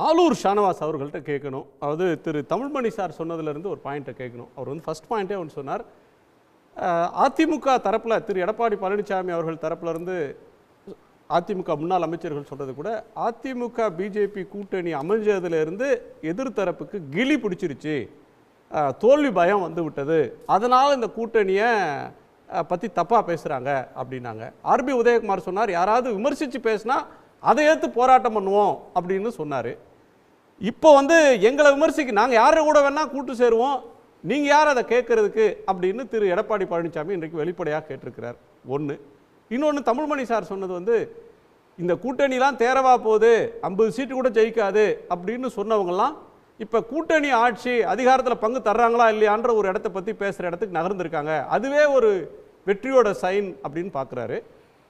ஆலூர் ஷானவாஸ் அவர்கள்ட்ட கேட்கணும். அதாவது திரு தமிழ்மணி சார் சொன்னதுலேருந்து ஒரு பாயிண்ட்டை கேட்கணும். அவர் வந்து ஃபர்ஸ்ட் பாயிண்ட்டே ஒன்று சொன்னார். அதிமுக தரப்பில் திரு எடப்பாடி பழனிசாமி அவர்கள் தரப்புலேருந்து அதிமுக முன்னாள் அமைச்சர்கள் சொல்கிறது கூட அதிமுக பிஜேபி கூட்டணி அமைஞ்சதுலேருந்து எதிர்த்தரப்புக்கு கிளி பிடிச்சிருச்சு, தோல்வி பயம் வந்து விட்டது, அதனால் இந்த கூட்டணியை பற்றி தப்பாக பேசுகிறாங்க அப்படின்னாங்க. ஆர்பி உதயகுமார் சொன்னார், யாராவது விமர்சித்து பேசினா அதை ஏற்று போராட்டம் பண்ணுவோம் அப்படின்னு சொன்னார். இப்போ வந்து எங்களை விமர்சிக்க நாங்கள் யாரை கூட வேணால் கூட்டு சேருவோம், நீங்கள் யார் அதை கேட்கறதுக்கு அப்படின்னு திரு எடப்பாடி பழனிசாமி இன்றைக்கு வெளிப்படையாக கேட்டிருக்கிறார். ஒன்று. இன்னொன்று, தமிழ்மணி சார் சொன்னது வந்து இந்த கூட்டணிலாம் தேரவா போகுது, 50 சீட்டு கூட ஜெயிக்காது அப்படின்னு சொன்னவங்கலாம் இப்போ கூட்டணி ஆட்சி அதிகாரத்தில் பங்கு தர்றாங்களா இல்லையான்ற ஒரு இடத்த பற்றி பேசுகிற இடத்துக்கு நகர்ந்துருக்காங்க. அதுவே ஒரு வெற்றியோட சைன் அப்படின்னு பார்க்குறாரு.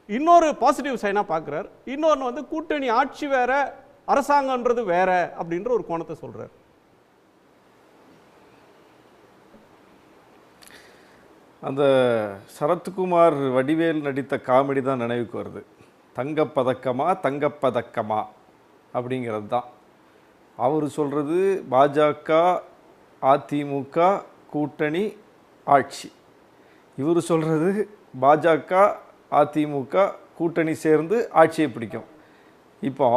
இன்னொரு பாசிட்டிவ் சைனாக பார்க்குறாரு. இன்னொன்று வந்து கூட்டணி ஆட்சி வேற, அரசாங்கன்றது வேற அப்படின்ற ஒரு கோணத்தை சொல்கிறார். அந்த சரத்குமார் வடிவேல் நடித்த காமெடி தான் நினைவுக்கு வருது. தங்கப்பதக்கமா தங்கப்பதக்கமா அப்படிங்கிறது தான் அவர் சொல்கிறது. பாஜக அதிமுக கூட்டணி ஆட்சி, இவர் சொல்கிறது பாஜக அதிமுக கூட்டணி சேர்ந்து ஆட்சியை பிடிக்கும். இப்போ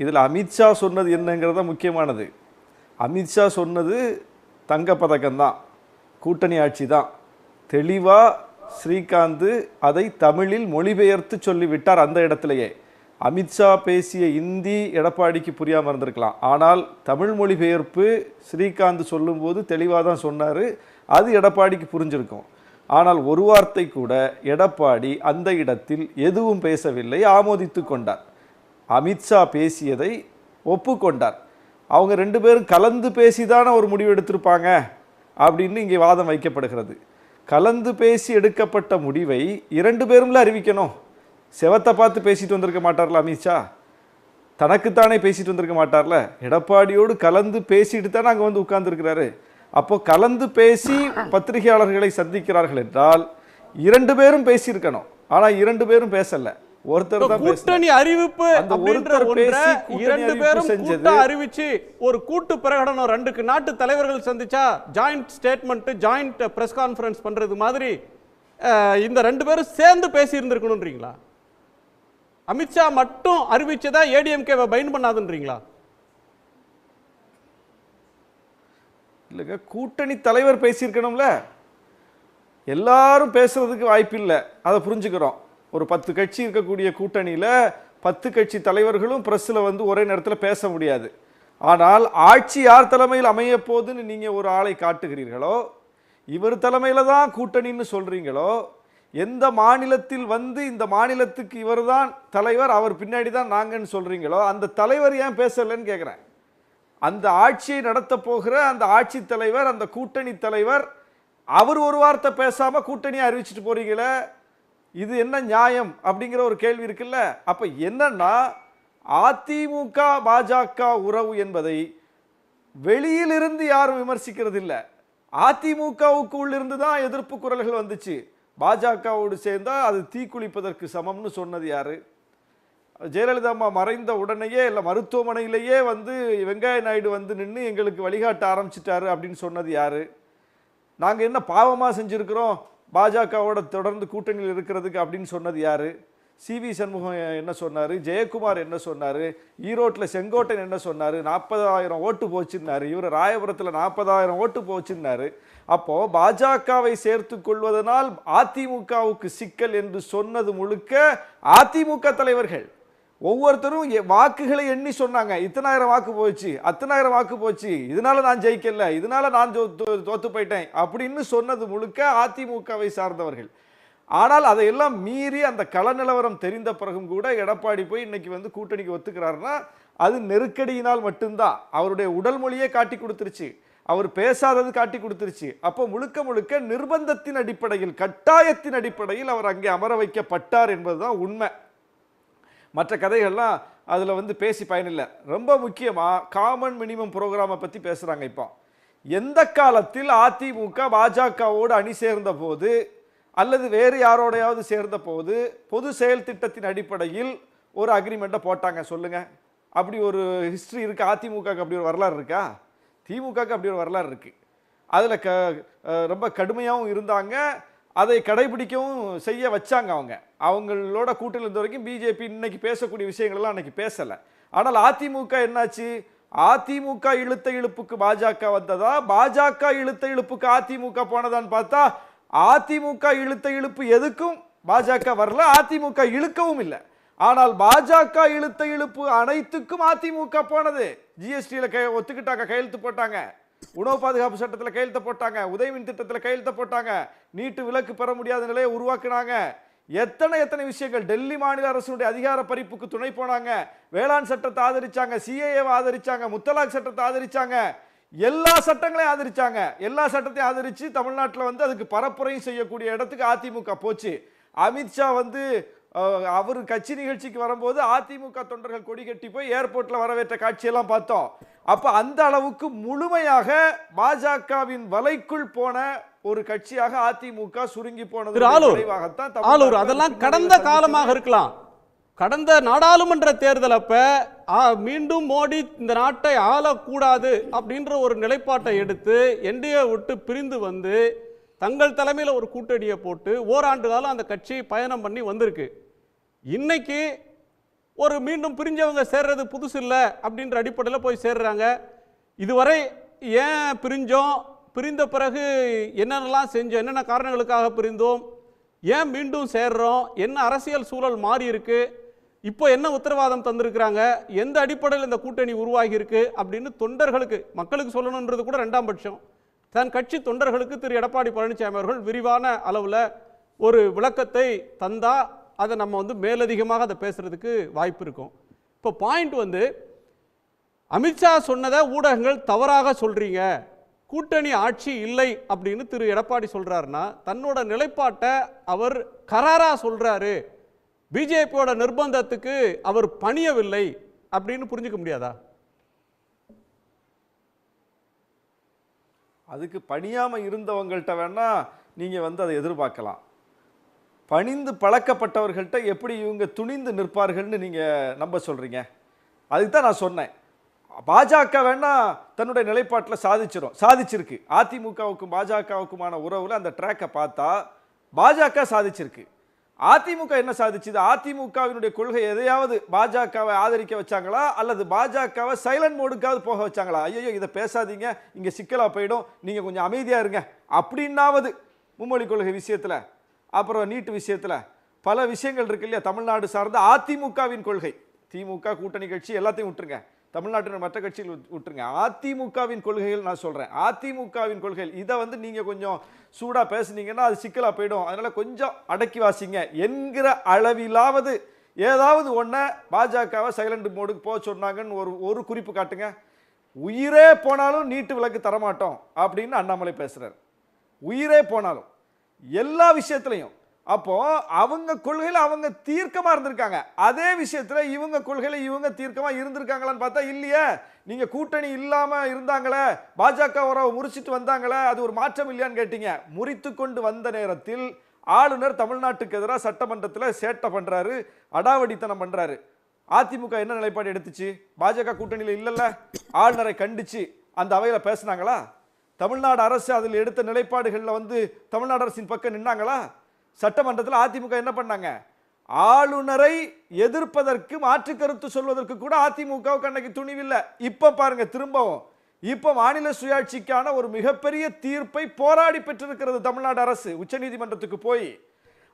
இதில் அமித்ஷா சொன்னது என்னங்கிறத முக்கியமானது. அமித்ஷா சொன்னது தங்கப்பதக்கம்தான், கூட்டணி ஆட்சி தான். தெளிவாக ஸ்ரீகாந்த் அதை தமிழில் மொழிபெயர்த்து சொல்லிவிட்டார். அந்த இடத்துலையே அமித்ஷா பேசிய இந்தி எடப்பாடிக்கு புரியாமல் இருந்திருக்கலாம், ஆனால் தமிழ் மொழிபெயர்ப்பு ஸ்ரீகாந்த் சொல்லும்போது தெளிவாக தான் சொன்னார், அது எடப்பாடிக்கு புரிஞ்சிருக்கும். ஆனால் ஒரு வார்த்தை கூட எடப்பாடி அந்த இடத்தில் எதுவும் பேசவில்லை, ஆமோதித்து கொண்டார். அமித்ஷா பேசியதை ஒப்புக்கொண்டார். அவங்க 2 பேரும் கலந்து பேசிதான ஒரு முடிவு எடுத்திருப்பாங்க அப்படின்னு இங்கே வாதம் வைக்கப்படுகிறது. கலந்து பேசி எடுக்கப்பட்ட முடிவை 2 பேரும்ல அறிவிக்கணும். செவத்தை பார்த்து பேசிட்டு வந்திருக்க மாட்டார்ல அமித்ஷா, தனக்குத்தானே பேசிட்டு வந்திருக்க மாட்டார்ல. எடப்பாடியோடு கலந்து பேசிட்டு தானே அங்கே வந்து உட்கார்ந்துருக்கிறாரு. அப்போ கலந்து பேசி பத்திரிகையாளர்களை சந்திக்கிறார்கள் என்றால் 2 பேரும் பேசியிருக்கணும். ஆனால் 2 பேரும் பேசல, ஒருத்தர் தான் கூட்டணி அறிவிப்பு. அந்த ஒருத்தர் பேசி 2 பேரும் செஞ்சது அறிவிச்சு ஒரு கூட்டு பிரகடனம் 2 நாட்டு தலைவர்கள் சந்திச்சா joint statement, joint press conference பண்றது மாதிரி இந்த 2 பேரும் சேர்ந்து பேசி இருந்திருக்கணும்ன்றீங்களா? அமித்ஷா மட்டும் அறிவிச்சதா ஏடிஎம்கேவை பைண்ட் பண்ணாதுன்றீங்களா? இல்லைங்க, கூட்டணி தலைவர் பேசியிருக்கணும்ல. எல்லாரும் பேசுறதுக்கு வாய்ப்பு இல்லை, அதை புரிஞ்சுக்கிறோம். ஒரு 10 கட்சி இருக்கக்கூடிய கூட்டணியில் 10 கட்சி தலைவர்களும் பிரஸ்ஸில் வந்து ஒரே நேரத்தில் பேச முடியாது. ஆனால் ஆட்சி யார் தலைமையில் அமைய போகுதுன்னு நீங்கள் ஒரு ஆளை காட்டுகிறீர்களோ, இவர் தலைமையில் தான் கூட்டணின்னு சொல்கிறீங்களோ, எந்த மாநிலத்தில் வந்து இந்த மாநிலத்துக்கு இவர் தான் தலைவர், அவர் பின்னாடி தான் நாங்கன்னு சொல்கிறீங்களோ, அந்த தலைவர் ஏன் பேசலைன்னு கேட்குறேன். அந்த ஆட்சியை நடத்த போகிற அந்த ஆட்சி தலைவர், அந்த கூட்டணி தலைவர், அவர் ஒரு வார்த்தை பேசாமல் கூட்டணியை அறிவிச்சிட்டு போறீங்களே, இது என்ன நியாயம் அப்படிங்கிற ஒரு கேள்வி இருக்குல்ல. அப்ப என்னன்னா, அதிமுக பாஜக உறவு என்பதை வெளியிலிருந்து யாரும் விமர்சிக்கிறது இல்லை. அதிமுகவுக்கு உள்ளிருந்து தான் எதிர்ப்பு குரல்கள் வந்துச்சு. பாஜகவோடு சேர்ந்தா அது தீக்குளிப்பதற்கு சமம்னு சொன்னது யாரு? ஜெயலலிதா அம்மா மறைந்த உடனேயே இல்லை மருத்துவமனையிலேயே வந்து வெங்கைய நாயுடு வந்து நின்று எங்களுக்கு வழிகாட்ட ஆரம்பிச்சிட்டாரு அப்படின்னு சொன்னது யாரு? நாங்கள் என்ன பாவமாக செஞ்சுருக்கிறோம் பாஜகவோட தொடர்ந்து கூட்டணியில் இருக்கிறதுக்கு அப்படின்னு சொன்னது யாரு? சிவி சண்முகம் என்ன சொன்னார்? ஜெயக்குமார் என்ன சொன்னார்? ஈரோட்டில் செங்கோட்டன் என்ன சொன்னார்? 40,000 ஓட்டு போச்சுன்னாரு. இவர் ராயபுரத்தில் 40,000 ஓட்டு போச்சுன்னாரு. அப்போது பாஜகவை சேர்த்து கொள்வதனால் அதிமுகவுக்கு சிக்கல் என்று சொன்னது முழுக்க அதிமுக தலைவர்கள். ஒவ்வொருத்தரும் வாக்குகளை எண்ணி சொன்னாங்க, இத்தனாயிரம் வாக்கு போச்சு, அத்தனாயிரம் வாக்கு போச்சு, இதனால நான் ஜெயிக்கல, இதனால நான் தோத்து போயிட்டேன் அப்படின்னு சொன்னது முழுக்க அதிமுகவை சார்ந்தவர்கள். ஆனால் அதையெல்லாம் மீறி அந்த கள நிலவரம் தெரிந்த பிறகும் கூட எடப்பாடி போய் இன்னைக்கு வந்து கூட்டணிக்கு ஒத்துக்கிறாருன்னா அது நெருக்கடியினால் மட்டும்தான். அவருடைய உடல் மொழியே காட்டி கொடுத்துருச்சு, அவர் பேசாதது காட்டி கொடுத்துருச்சு. அப்போ முழுக்க முழுக்க நிர்பந்தத்தின் அடிப்படையில், கட்டாயத்தின் அடிப்படையில் அவர் அங்கே அமர வைக்கப்பட்டார் என்பதுதான் உண்மை. மற்ற கதைகள்லாம் அதில் வந்து பேசி பயனில்லை. ரொம்ப முக்கியமாக காமன் மினிமம் ப்ரோக்ராமை பற்றி பேசுகிறாங்க. இப்போ எந்த காலத்தில் அதிமுக பாஜகவோடு அணி சேர்ந்த போது அல்லது வேறு யாரோடையாவது சேர்ந்த போது பொது செயல் திட்டத்தின் அடிப்படையில் ஒரு அக்ரிமெண்ட்டை போட்டாங்க சொல்லுங்க? அப்படி ஒரு ஹிஸ்டரி இருக்கு. அதிமுகக்கு அப்படி ஒரு வரலாறு இருக்கா? திமுகக்கு அப்படி ஒரு வரலாறு இருக்கு. அதுல ரொம்ப கடுமையாகவும் இருந்தாங்க, அதை கடைபிடிக்கவும் செய்ய வச்சாங்க. அவங்களோட கூட்டணி இருந்த வரைக்கும் பிஜேபி இன்னைக்கு பேசக்கூடிய விஷயங்கள் எல்லாம் அன்னைக்கு பேசல. ஆனால் அதிமுக என்னாச்சு? அதிமுக இழுத்த இழுப்புக்கு பாஜக வந்ததா, பாஜக இழுத்த இழுப்புக்கு அதிமுக போனதான்னு பார்த்தா அதிமுக இழுத்த இழுப்பு எதுக்கும் பாஜக வரல, அதிமுக இழுக்கவும் இல்லை. ஆனால் பாஜக இழுத்த இழுப்பு அனைத்துக்கும் அதிமுக போனது. ஜிஎஸ்டியில ஒத்துக்கிட்டாங்க, கையெழுத்து போட்டாங்க. உணவு பாதுகாப்பு சட்டத்தில் கையெழுத்து போட்டாங்க, உதயமின் திட்டத்தில் கையெழுத்து போட்டாங்க, நீட்டு விலக்கு பெற முடியாத நிலையை உருவாக்குனாங்க. எத்தனை விஷயங்கள். டெல்லி மாநில அரசுடைய அதிகார பறிப்புக்கு துணை போனாங்க, வேளாண் சட்டத்தை ஆதரிச்சாங்க, சிஏஏவை ஆதரிச்சாங்க, முத்தலாக் சட்டத்தை ஆதரிச்சாங்க, எல்லா சட்டங்களையும் ஆதரிச்சாங்க. எல்லா சட்டத்தையும் ஆதரிச்சு தமிழ்நாட்டில் அதுக்கு பரப்புரையும் செய்யக்கூடிய இடத்துக்கு அதிமுக போச்சு. அமித்ஷா அவர் கட்சி நிகழ்ச்சிக்கு வரும்போது அதிமுக தொண்டர்கள் கொடி கட்டி போய் ஏர்போர்ட்ல வரவேற்ற காட்சியெல்லாம் பார்த்தோம். அப்ப அந்த அளவுக்கு முழுமையாக பாஜகவின் வலைக்குள் போன ஒரு கட்சியாக அதிமுக சுருங்கி போனது. அதெல்லாம் கடந்த காலமாக இருக்கலாம். கடந்த நாடாளுமன்ற தேர்தல் அப்ப மீண்டும் மோடி இந்த நாட்டை ஆளக்கூடாது அப்படின்ற ஒரு நிலைப்பாட்டை எடுத்து என்டிஏ விட்டு பிரிந்து வந்து தங்கள் தலைமையில் ஒரு கூட்டணியை போட்டு ஓராண்டு காலம் அந்த கட்சி பயணம் பண்ணி வந்திருக்கு. இன்னைக்கு ஒரு மீண்டும் பிரிஞ்சவங்க சேர்றது புதுசு இல்லை அப்படின்ற அடிப்படையில் போய் சேர்றாங்க. இதுவரை ஏன் பிரிஞ்சோம், பிரிந்த பிறகு என்னென்னலாம் செஞ்சோம், என்னென்ன காரணங்களுக்காக பிரிந்தோம், ஏன் மீண்டும் சேர்றோம், என்ன அரசியல் சூழல் மாறி இருக்கு, இப்போ என்ன உத்தரவாதம் தந்திருக்கிறாங்க, எந்த அடிப்படையில் இந்த கூட்டணி உருவாகி இருக்கு அப்படின்னு தொண்டர்களுக்கு மக்களுக்கு சொல்லணுன்றது கூட ரெண்டாம் பட்சம். தன் கட்சி தொண்டர்களுக்கு திரு எடப்பாடி பழனிசாமி அவர்கள் விரிவான அளவில் ஒரு விளக்கத்தை தந்தா அதை நம்ம மேலதிகமாக அதை பேசுறதுக்கு வாய்ப்பு இருக்கும். இப்போ பாயிண்ட் அமித்ஷா சொன்னதை ஊடகங்கள் தவறாக சொல்றீங்க, கூட்டணி ஆட்சி இல்லை அப்படின்னு திரு எடப்பாடி சொல்றாருன்னா தன்னோட நிலைப்பாட்டை அவர் கராரா சொல்றாரு, பிஜேபியோட நிர்பந்தத்துக்கு அவர் பணியவில்லை அப்படின்னு புரிஞ்சுக்க முடியாதா? அதுக்கு பணியாம இருந்தவங்கள்ட்ட வேணா நீங்க அதை எதிர்பார்க்கலாம். பணிந்து பழக்கப்பட்டவர்கள்ட்ட எப்படி இவங்க துணிந்து நிற்பார்கள்னு நீங்க நம்ப சொல்றீங்க? அதுக்கு தான் நான் சொன்னேன், பாஜக வேணா தன்னுடைய நிலைப்பாட்டில் சாதிச்சிருக்கு. அதிமுகவுக்கும் பாஜகவுக்குமான உறவுல அந்த ட்ராக்கை பார்த்தா பாஜக சாதிச்சிருக்கு. அதிமுக என்ன சாதிச்சது? அதிமுகவினுடைய கொள்கை எதையாவது பாஜகவை ஆதரிக்க வச்சாங்களா, அல்லது பாஜகவை சைலண்ட் மோடுக்காவது போக வச்சாங்களா? ஐயோ இதை பேசாதீங்க, இங்க சிக்கலா போயிடும், நீங்க கொஞ்சம் அமைதியா இருங்க அப்படின்னாவது மும்மொழி கொள்கை விஷயத்துல, அப்புறம் நீட்டு விஷயத்துல பல விஷயங்கள் இருக்கு இல்லையா தமிழ்நாடு சார்ந்த அதிமுகவின் கொள்கை. திமுக கூட்டணி கட்சி எல்லாத்தையும் விட்டுருங்க, தமிழ்நாட்டின் மற்ற கட்சிகள் விட்டுருங்க, அதிமுகவின் கொள்கைகள் நான் சொல்றேன். அதிமுகவின் கொள்கைகள் இதை நீங்க கொஞ்சம் சூடா பேசுனீங்கன்னா அது சிக்கலா போயிடும், அதனால கொஞ்சம் அடக்கி வாசிங்க என்கிற அளவிலாவது ஏதாவது ஒன்றை பாஜகவை சைலண்ட் மோடுக்கு போக சொன்னாங்கன்னு ஒரு குறிப்பு காட்டுங்க. உயிரே போனாலும் நீட்டு விலக்கு தரமாட்டோம் அப்படின்னு அண்ணாமலை பேசுறாரு. உயிரே போனாலும் எல்லா விஷயத்திலையும். அப்போ அவங்க கொள்கையில அவங்க தீர்க்கமா இருந்திருக்காங்க, அதே விஷயத்துல இவங்க கொள்கையில இவங்க தீர்க்கமா இருந்திருக்காங்களான்னு பார்த்தா இல்லையே. நீங்க கூட்டணி இல்லாம இருந்தாங்களே, பாஜக உறவை முறிச்சிட்டு வந்தாங்களே, அது ஒரு மாற்றம் இல்லையான்னு கேட்டீங்க. முறித்து கொண்டு வந்த நேரத்தில் ஆளுநர் தமிழ்நாட்டுக்கு எதிராக சட்டமன்றத்தில் சேட்டை பண்றாரு, அடாவடித்தனம் பண்றாரு. அதிமுக என்ன நிலைப்பாடு எடுத்துச்சு? பாஜக கூட்டணியில் இல்லைல்ல, ஆளுநரை கண்டிச்சு அந்த அவையில பேசினாங்களா? தமிழ்நாடு அரசு அதில் எடுத்த நிலைப்பாடுகளில் தமிழ்நாடு அரசின் பக்கம் நின்னாங்களா? சட்டமன்றத்தில் அதிமுக என்ன பண்ணாங்க? ஆளுநரை எதிர்ப்பதற்கு மாற்று கருத்து சொல்வதற்கு கூட அதிமுகவுக்கு அன்னைக்கு துணிவில்லை. இப்ப பாருங்க, திரும்பவும் இப்ப மாநில சுயாட்சிக்கான ஒரு மிகப்பெரிய தீர்ப்பை போராடி பெற்றிருக்கிறது தமிழ்நாடு அரசு உச்சநீதிமன்றத்துக்கு போய்.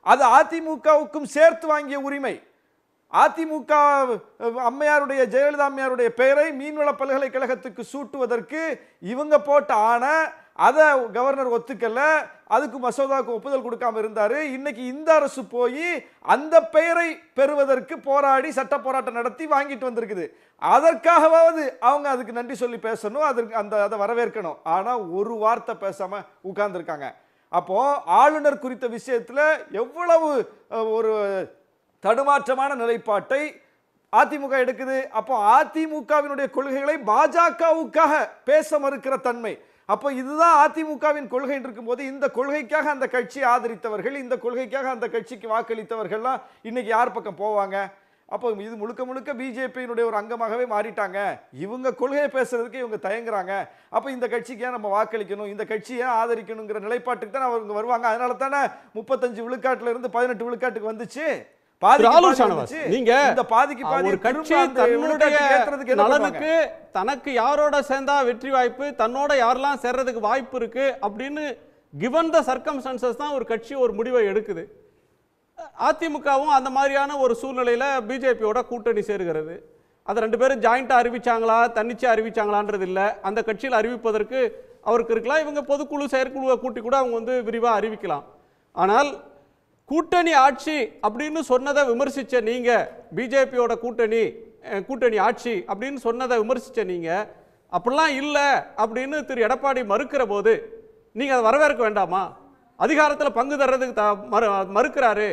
அது அதிமுகவுக்கும் சேர்த்து வாங்கிய உரிமை. அதிமுக அம்மையாருடைய ஜெயலலிதா அம்மையாருடைய பெயரை மீன்வள பல்கலைக்கழகத்துக்கு சூட்டுவதற்கு இவங்க போட்ட ஆணை அதை கவர்னர் ஒத்துக்கல, அதுக்கு மசோதாவுக்கு ஒப்புதல் கொடுக்காம இருந்தாரு. இன்னைக்கு இந்த அரசு போய் அந்த பெயரை பெறுவதற்கு போராடி சட்ட போராட்டம் நடத்தி வாங்கிட்டு வந்திருக்குது. அதற்காகவாவது அவங்க அதுக்கு நன்றி சொல்லி பேசணும், அதற்கு அதை வரவேற்கணும். ஆனா ஒரு வார்த்தை பேசாம உட்கார்ந்துருக்காங்க. அப்போ ஆளுநர் குறித்த விஷயத்துல எவ்வளவு ஒரு தடுமாற்றமான நிலைப்பாட்டை அதிமுக எடுக்குது. அப்போ அதிமுகவினுடைய கொள்கைகளை பாஜகவுக்காக பேச மறுக்கிற தன்மை. அப்போ இதுதான் அதிமுகவின் கொள்கை இருக்கும்போது இந்த கொள்கைக்காக அந்த கட்சியை ஆதரித்தவர்கள், இந்த கொள்கைக்காக அந்த கட்சிக்கு வாக்களித்தவர்கள்லாம் இன்னைக்கு யார் பக்கம் போவாங்க? அப்போ இது முழுக்க முழுக்க பிஜேபியினுடைய ஒரு அங்கமாகவே மாறிட்டாங்க. இவங்க கொள்கையை பேசுறதுக்கு இவங்க தயங்குறாங்க. அப்போ இந்த கட்சிக்கு ஏன் நம்ம வாக்களிக்கணும், இந்த கட்சியை ஆதரிக்கணுங்கிற நிலைப்பாட்டுக்கு தான் அவங்க வருவாங்க. அதனால தானே 35 விழுக்காட்டுல இருந்து 18 விழுக்காட்டுக்கு வந்துச்சு. நீங்க ஒரு கட்சி தன்னுடைய நலனுக்கு தனக்கு யாரோட சேர்ந்தா வெற்றி வாய்ப்பு, தன்னோட யாரெல்லாம் சேர்றதுக்கு வாய்ப்பு இருக்கு அப்படின்னு கிவன் த சர்க்கம்ஸ்டன்சஸ் தான் ஒரு கட்சி ஒரு முடிவை எடுக்குது. அதிமுகவும் அந்த மாதிரியான ஒரு சூழ்நிலையில பிஜேபியோட கூட்டணி சேருகிறது. அது ரெண்டு பேரும் ஜாயிண்டா அறிவிச்சாங்களா தன்னிச்சையா அறிவிச்சாங்களான்றது இல்லை. அந்த கட்சியில் அறிவிப்பதற்கு அவருக்கு இருக்கலாம். இவங்க பொதுக்குழு செயற்குழுவை கூட்டி கூட அவங்க வந்து விரிவாக அறிவிக்கலாம். ஆனால் கூட்டணி ஆட்சி அப்படின்னு சொன்னதை விமர்சிச்ச நீங்க, பிஜேபியோட கூட்டணி ஆட்சி அப்படின்னு சொன்னதை விமர்சிச்ச நீங்க, அப்படிலாம் இல்லை அப்படின்னு திரு எடப்பாடி மறுக்கிற போது நீங்க அதை வரவேற்க வேண்டாமா? அதிகாரத்தில் பங்கு தர்றதுக்கு மறுக்கிறாரு,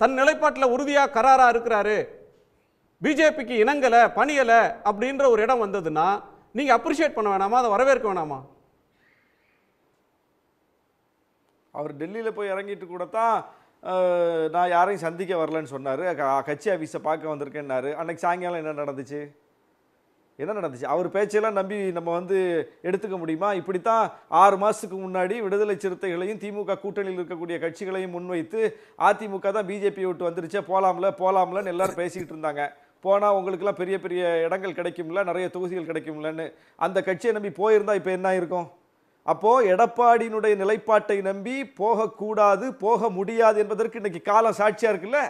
தன் நிலைப்பாட்டில் உறுதியா கராரா இருக்கிறாரு, பிஜேபிக்கு இணங்கல பணியல அப்படின்ற ஒரு இடம் வந்ததுன்னா நீங்க அப்ரிஷியேட் பண்ண வேணாமா, அதை வரவேற்க வேணாமா? அவர் டெல்லியில் போய் இறங்கிட்டு கூட தான் நான் யாரையும் சந்திக்க வரலன்னு சொன்னார். கட்சி ஆஃபீஸை பார்க்க வந்திருக்கேன்னாரு. அன்னைக்கு சாயங்காலம் என்ன நடந்துச்சு? அவர் பேச்செல்லாம் நம்பி நம்ம வந்து எடுத்துக்க முடியுமா? இப்படித்தான் 6 மாதத்துக்கு முன்னாடி விடுதலை சிறுத்தைகளையும் திமுக கூட்டணியில் இருக்கக்கூடிய கட்சிகளையும் முன்வைத்து அதிமுக தான் பிஜேபி விட்டு வந்துருச்சே, போலாம்லன்னு எல்லாரும் பேசிக்கிட்டு இருந்தாங்க. போனால் உங்களுக்கெல்லாம் பெரிய பெரிய இடங்கள் கிடைக்கும்ல, நிறைய தொகுதிகள் கிடைக்கும்லன்னு. அந்த கட்சியை நம்பி போயிருந்தா இப்போ என்ன இருக்கும்? அப்போது எடப்பாடியினுடைய நிலைப்பாட்டை நம்பி போகக்கூடாது, போக முடியாது என்பதற்கு இன்னைக்கு காலம் சாட்சியாக இருக்குல்ல.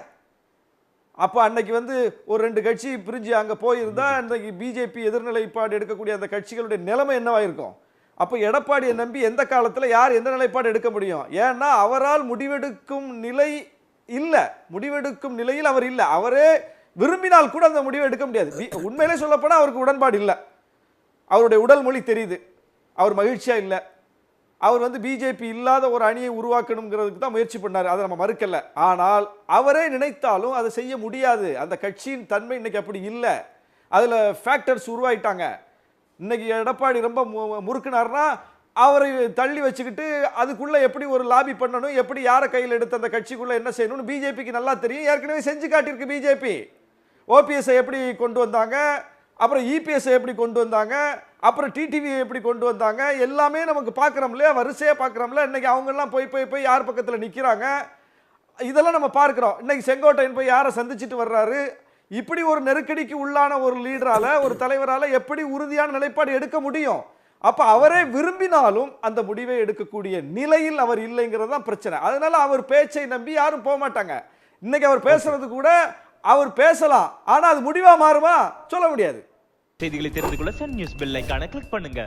அப்போ அன்னைக்கு வந்து ஒரு 2 கட்சி பிரிஞ்சு அங்கே போயிருந்தா அன்றைக்கு பிஜேபி எதிர்நிலைப்பாடு எடுக்கக்கூடிய அந்த கட்சிகளுடைய நிலைமை என்னவாயிருக்கும்? அப்போ எடப்பாடியை நம்பி எந்த காலத்தில் யார் எந்த நிலைப்பாடு எடுக்க முடியும்? ஏன்னா அவரால் முடிவெடுக்கும் நிலை இல்லை, முடிவெடுக்கும் நிலையில் அவர் இல்லை. அவரே விரும்பினால் கூட அந்த முடிவை எடுக்க முடியாது. உண்மையிலே சொல்லப்போனால் அவருக்கு உடன்பாடு இல்லை. அவருடைய உடல் மொழி தெரியுது, அவர் மகிழ்ச்சியா இல்லை. அவர் வந்து பிஜேபி இல்லாத ஒரு அணியை உருவாக்கணுங்கிறதுக்கு தான் முயற்சி பண்ணார், அதை நம்ம மறுக்கல. ஆனால் அவரே நினைத்தாலும் அதை செய்ய முடியாது. அந்த கட்சியின் தன்மை இன்னைக்கு அப்படி இல்லை. அதில் ஃபேக்டர்ஸ் உருவாயிட்டாங்க. இன்னைக்கு எடப்பாடி ரொம்ப முறுக்குனார்னா அவரை தள்ளி வச்சுக்கிட்டு அதுக்குள்ள எப்படி ஒரு லாபி பண்ணணும், எப்படி யாரை கையில் எடுத்து அந்த கட்சிக்குள்ள என்ன செய்யணும்னு பிஜேபிக்கு நல்லா தெரியும். ஏற்கனவே செஞ்சு காட்டியிருக்கு பிஜேபி. ஓபிஎஸ்ஐ எப்படி கொண்டு வந்தாங்க, அப்புறம் இபிஎஸ்ஐ எப்படி கொண்டு வந்தாங்க, அப்புறம் டிடிவி எப்படி கொண்டு வந்தாங்க, எல்லாமே நமக்கு பார்க்குறோம்ல, வரிசையாக பார்க்குறோம்ல. இன்னைக்கு அவங்கெல்லாம் போய் யார் பக்கத்தில் நிற்கிறாங்க, இதெல்லாம் நம்ம பார்க்குறோம். இன்னைக்கு செங்கோட்டையன் போய் யாரை சந்திச்சுட்டு வர்றாரு. இப்படி ஒரு நெருக்கடிக்கு உள்ளான ஒரு லீடரால, ஒரு தலைவரால எப்படி உறுதியான நிலைப்பாடு எடுக்க முடியும்? அப்போ அவரே விரும்பினாலும் அந்த முடிவை எடுக்கக்கூடிய நிலையில் அவர் இல்லைங்கிறது தான் பிரச்சனை. அதனால அவர் பேச்சை நம்பி யாரும் போக மாட்டாங்க. இன்னைக்கு அவர் பேசுறது கூட அவர் பேசலாம், ஆனா அது முடிவா மாறுமா சொல்ல முடியாது. செய்திகளை தெரிந்து கொள்ள சன் நியூஸ் பெல் ஐகானை கிளிக் பண்ணுங்க.